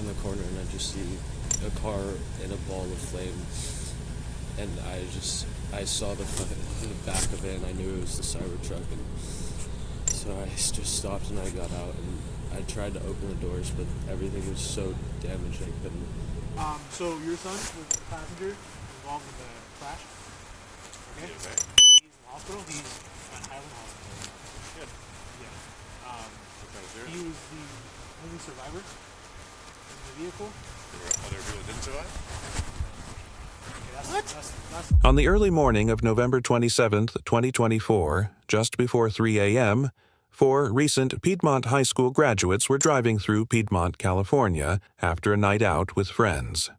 the corner and I just see a car in a ball of flame, and I saw the back of it and I knew it was the Cybertruck, and so I just stopped and I got out and I tried to open the doors, but everything was so damaged I couldn't. So your son was the passenger involved in the crash? Okay. Okay. He's in the hospital. He's at Highland Hospital. Good. Yeah. Okay, sure. He was the only survivor in the vehicle. There were other people that didn't survive? Okay, that's On the early morning of November 27th, 2024, just before 3 a.m., 4 recent Piedmont High School graduates were driving through Piedmont, California, after a night out with friends.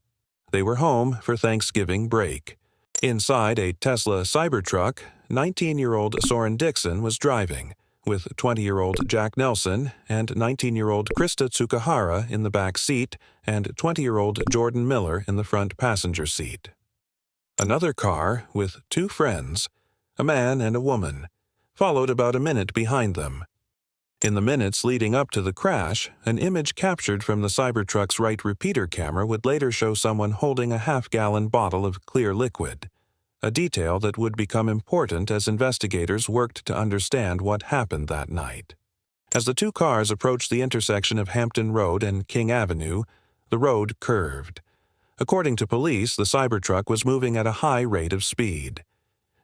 They were home for Thanksgiving break. Inside a Tesla Cybertruck, 19-year-old Soren Dixon was driving, with 20-year-old Jack Nelson and 19-year-old Krista Tsukahara in the back seat and 20-year-old Jordan Miller in the front passenger seat. Another car, with 2 friends, a man and a woman, followed about a minute behind them. In the minutes leading up to the crash, an image captured from the Cybertruck's right repeater camera would later show someone holding a half-gallon bottle of clear liquid, a detail that would become important as investigators worked to understand what happened that night. As the 2 cars approached the intersection of Hampton Road and King Avenue, the road curved. According to police, the Cybertruck was moving at a high rate of speed.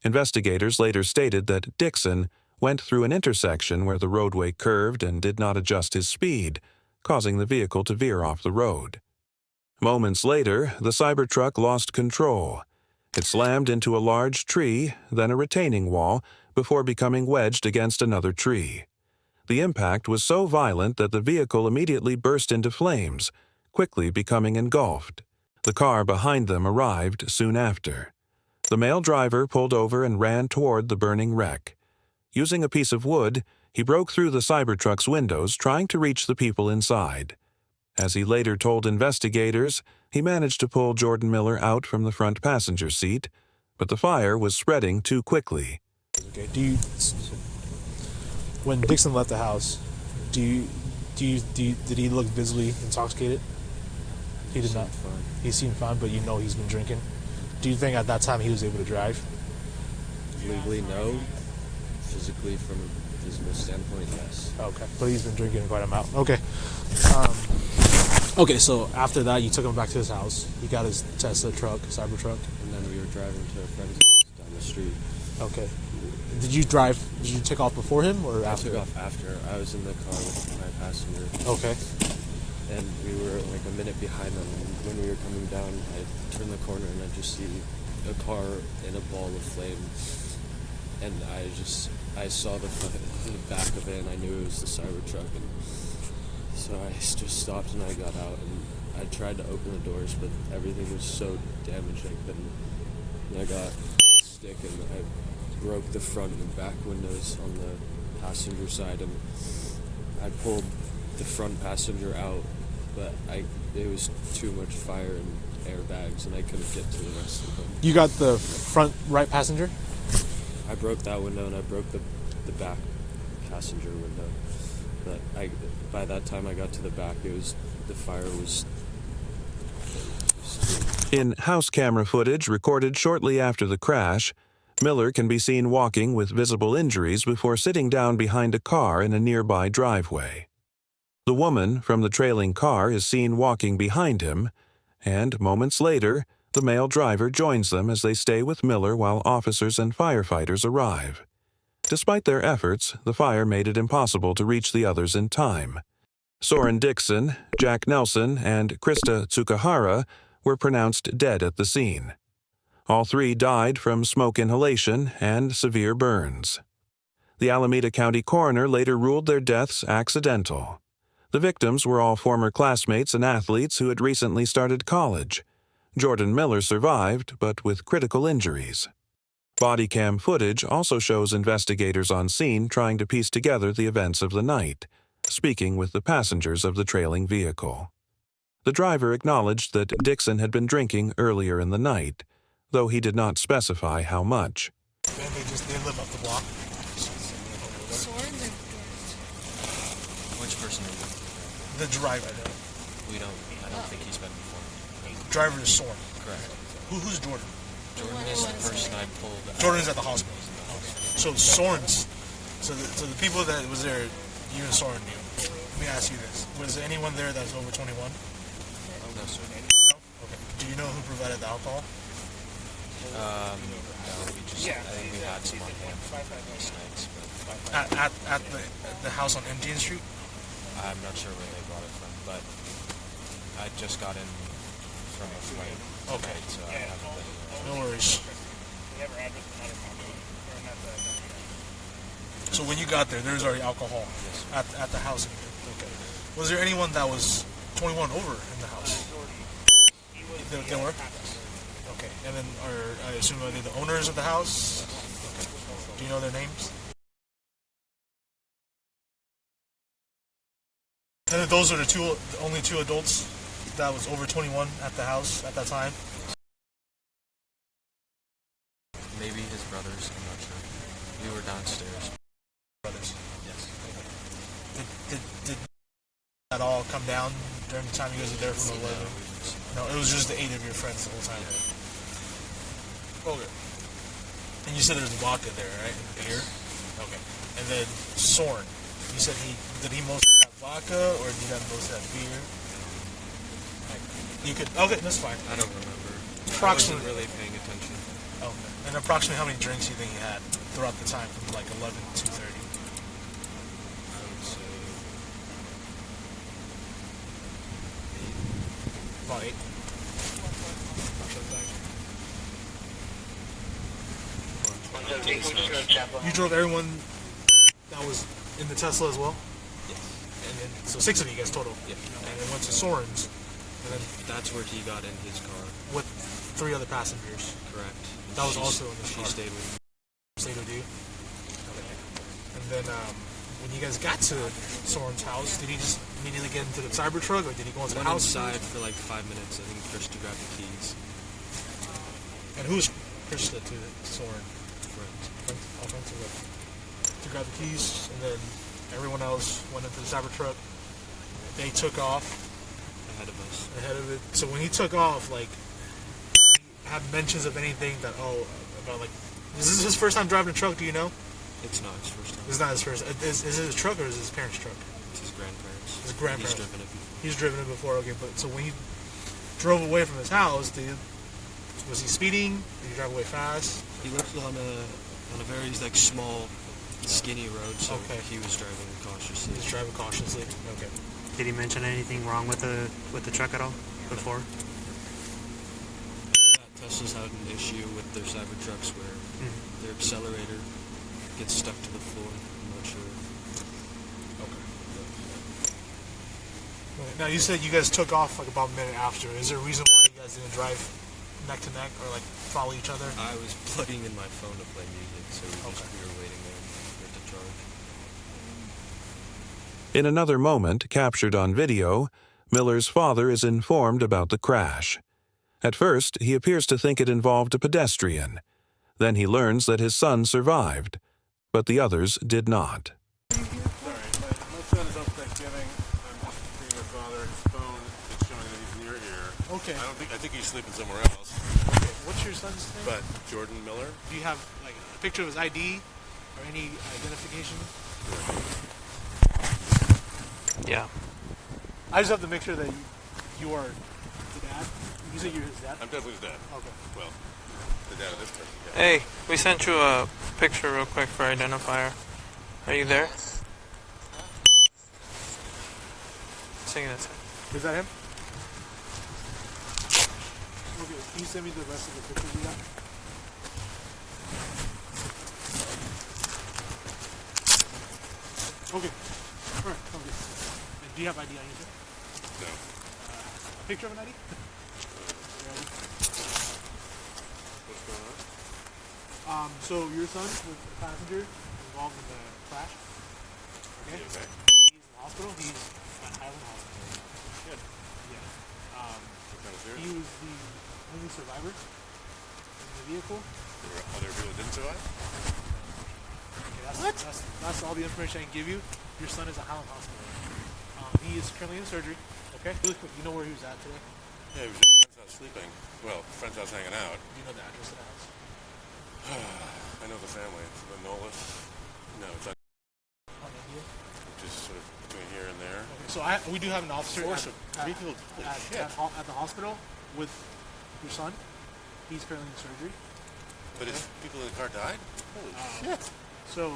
Investigators later stated that Dixon went through an intersection where the roadway curved and did not adjust his speed, causing the vehicle to veer off the road. Moments later, the Cybertruck lost control. It slammed into a large tree, then a retaining wall, before becoming wedged against another tree. The impact was so violent that the vehicle immediately burst into flames, quickly becoming engulfed. The car behind them arrived soon after. The male driver pulled over and ran toward the burning wreck. Using a piece of wood, he broke through the Cybertruck's windows, trying to reach the people inside. As he later told investigators, he managed to pull Jordan Miller out from the front passenger seat, but the fire was spreading too quickly. okay. When Dixon left the house, did he look visibly intoxicated? He did not. Fine. He seemed fine, but you know he's been drinking. Do you think at that time he was able to drive? Legally, no. Physically, from a physical standpoint, yes. Okay, but he's been drinking quite a amount. Okay. Okay, so after that, you took him back to his house. He got his Tesla truck, Cybertruck. And then we were driving to a friend's house down the street. Okay. Did you take off before him or after? I took off after. I was in the car with my passenger. Okay. And we were like a minute behind them. And when we were coming down, I turned the corner and I just see a car in a ball of flame. And I saw the back of it and I knew it was the Cybertruck. And so I just stopped and I got out and I tried to open the doors, but everything was so damaged I couldn't. And I got a stick and I broke the front and back windows on the passenger side, and I pulled the front passenger out, but it was too much fire and airbags and I couldn't get to the rest of them. You got the front right passenger? I broke that window and I broke the back passenger window. But by that time I got to the back, the fire was. In house camera footage recorded shortly after the crash, Miller can be seen walking with visible injuries before sitting down behind a car in a nearby driveway. The woman from the trailing car is seen walking behind him, and moments later, the male driver joins them as they stay with Miller while officers and firefighters arrive. Despite their efforts, the fire made it impossible to reach the others in time. Soren Dixon, Jack Nelson, and Krista Tsukahara were pronounced dead at the scene. All 3 died from smoke inhalation and severe burns. The Alameda County coroner later ruled their deaths accidental. The victims were all former classmates and athletes who had recently started college. Jordan Miller survived, but with critical injuries. Body cam footage also shows investigators on scene trying to piece together the events of the night, speaking with the passengers of the trailing vehicle. The driver acknowledged that Dixon had been drinking earlier in the night, though he did not specify how much. They live up the block. Which person are you? The driver. Well, I don't think he's been before. Driver is Soren. Correct. Who's Jordan? Jordan is the person I pulled out. Jordan's at the hospital. So Soren's. So the people that was there, you and Soren knew. Let me ask you this: was there anyone there that was over 21? No, sir. No. Okay. Do you know who provided the alcohol? No, I think we had some on hand most nights, but At the house on Indian Street? I'm not sure where they brought it from, but I just got in from a flight. Okay. So I haven't been. No worries. So when you got there was already alcohol at the house. Okay. Was there anyone that was 21 over in the house? There were? Okay. And then, I assume, are they the owners of the house? Okay. Do you know their names? And then those are the only two adults that was over 21 at the house at that time? Maybe his brothers, I'm not sure. We were downstairs. Brothers. Yes. Did that all come down during the time you guys were there from 11? No, it was just the 8 of your friends the whole time. Okay. And you said there's vodka there, right? And beer? Okay. And then Soren, you said did he mostly have vodka or did he mostly have beer? Okay, that's fine. I don't remember. Approximately. I wasn't really paying attention. Okay. And approximately how many drinks do you think he had throughout the time from like 11 to 2:30? I would say About 8. You drove everyone that was in the Tesla as well? yes. And then, so 6 of you guys total? Yeah. And then went to Soren's, and then That's where he got in his car. with 3 other passengers. Correct. That was also in the She car. stayed with me. Stayed with you? Okay. And then when you guys got to Soren's house, did he just immediately get into the Cybertruck, or did he go into the Went house? inside for like 5 minutes. I think Krista grabbed the keys. And who's Krista to Soren? To grab the keys, and then everyone else went into the Cybertruck. They took off Ahead of us. ahead of it. So when he took off, like, did he have mentions of anything that about like, is this his first time driving a truck? Do you know? It's not his first time. It's not his first. Is it his truck or is it his parents' truck? It's his grandparents. His grandparents. He's driven it before. He's driven it before. Okay, but so when he drove away from his house, was he speeding? Did he drive away fast? He lived on a very like small, skinny road, so Okay. he was driving cautiously. He was driving cautiously. Okay. Did he mention anything wrong with the truck at all before? That Tesla's had an issue with their Cybertrucks where their accelerator gets stuck to the floor. I'm not sure. Now you said you guys took off like about a minute after. Is there a reason why you guys didn't drive neck to neck or like follow each other? I was plugging in my phone to play music, so we Okay. were waiting there for it to charge. In another moment, captured on video, Miller's father is informed about the crash. At first, he appears to think it involved a pedestrian. Then he learns that his son survived, but the others did not. Sorry, my son is up Thanksgiving. I'm just bringing your father his phone. It's showing that he's near here. Okay. I think he's sleeping somewhere else. Okay. What's your son's name? But Jordan Miller? Do you have like a picture of his ID or any identification? Yeah. I just have to make sure that you are the dad. You say you're his dad? I'm definitely his dad. Okay. Well, the dad of this person. Yeah. Hey, we sent you a picture real quick for identifier. Are you there? Sing that. Is that him? Okay. Can you send me the rest of the pictures you got? Okay. All right. Sounds good. And do you have ID on you, sir? No. A picture of an ID? What's going on? So your son was a passenger involved in the crash. Okay. Okay. He's in the hospital. He's at Highland Hospital. Good. Yeah. What kind of serious? He was the only survivor in the vehicle. There were other people that didn't survive? Okay, that's all the information I can give you. Your son is at Highland Hospital. He is currently in surgery. Okay. Really quick, you know where he was at today? Yeah, he was at a friend's house sleeping. Well, friend's house hanging out. Do you know the address of the house? I know the family. It's the Nolas. No, it's on On India. just sort of between here and there. Okay, so we do have an officer Force at, of vehicles. Holy shit. at the hospital with your son. He's currently in surgery. But his people in the car died? Holy shit. So,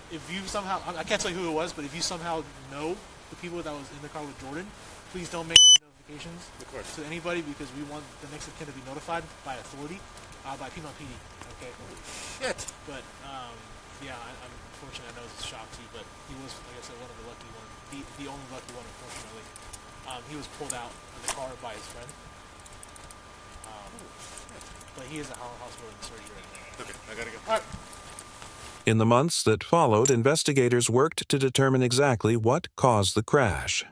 if you somehow, I can't tell you who it was, but if you somehow know the people that was in the car with Jordan, please don't make any notifications Of course. to anybody because we want the next of kin to be notified by authority, by Piedmont PD. Okay. Shit. But yeah, I'm unfortunately, I know it's a shock to you, but he was, like I said, one of the lucky ones, the only lucky one, unfortunately. He was pulled out of the car by his friend. But he is at hospital in surgery right now. Okay, I gotta go. All right. In the months that followed, investigators worked to determine exactly what caused the crash.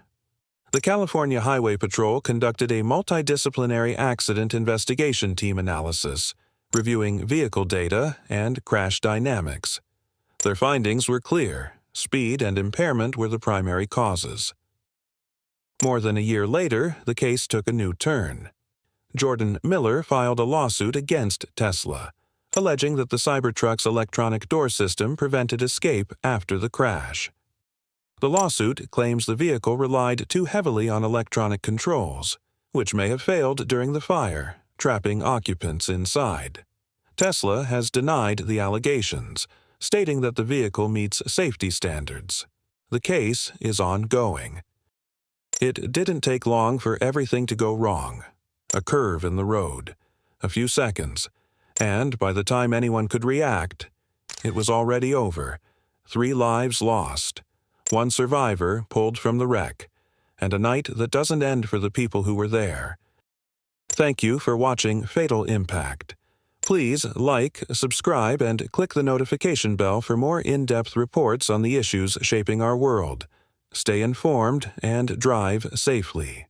The California Highway Patrol conducted a multidisciplinary accident investigation team analysis, reviewing vehicle data and crash dynamics. Their findings were clear. Speed and impairment were the primary causes. More than a year later, the case took a new turn. Jordan Miller filed a lawsuit against Tesla, alleging that the Cybertruck's electronic door system prevented escape after the crash. The lawsuit claims the vehicle relied too heavily on electronic controls, which may have failed during the fire, trapping occupants inside. Tesla has denied the allegations, stating that the vehicle meets safety standards. The case is ongoing. It didn't take long for everything to go wrong. A curve in the road, a few seconds, and by the time anyone could react, it was already over. 3 lives lost, 1 survivor pulled from the wreck, and a night that doesn't end for the people who were there. Thank you for watching Fatal Impact. Please like, subscribe, and click the notification bell for more in-depth reports on the issues shaping our world. Stay informed and drive safely.